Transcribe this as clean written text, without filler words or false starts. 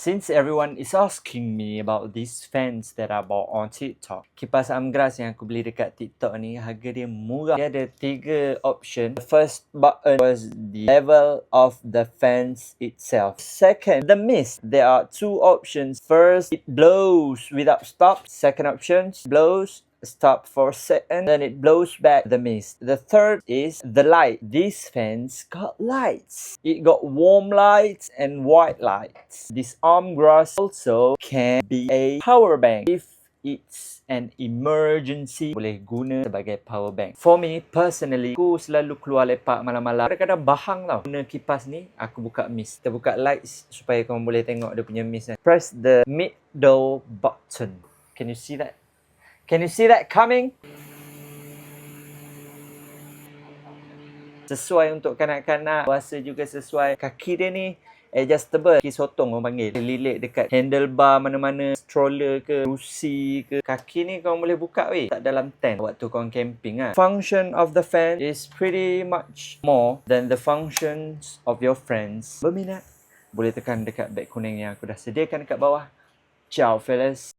Since everyone is asking me about these fans that I bought on TikTok, kipas amgras yang aku beli dekat TikTok ni harga dia murah. Dia ada 3 option. The first button was the level of the fans itself. Second, the mist. There are 2 options. First, it blows without stop. Second option, blows, stop for a second, then it blows back the mist. The third is the light. These fans got lights. It got warm lights and white lights. This arm grass also can be a power bank. If it's an emergency, boleh guna sebagai power bank. For me, personally, aku selalu keluar lepak malam-malam. Kadang-kadang bahang tau. Guna kipas ni, aku buka mist. Kita buka lights supaya korang boleh tengok dia punya mist. Press the middle button. Can you see that? Can you see that coming? Sesuai untuk kanak-kanak. Rasa juga sesuai. Kaki dia ni adjustable. Kaki sotong orang panggil. Lilit dekat handlebar mana-mana. Stroller ke, kerusi ke. Kaki ni korang boleh buka weh. Tak dalam tent waktu korang camping kan. Function of the fan is pretty much more than the functions of your friends. Berminat? Boleh tekan dekat beg kuning yang aku dah sediakan dekat bawah. Ciao fellas.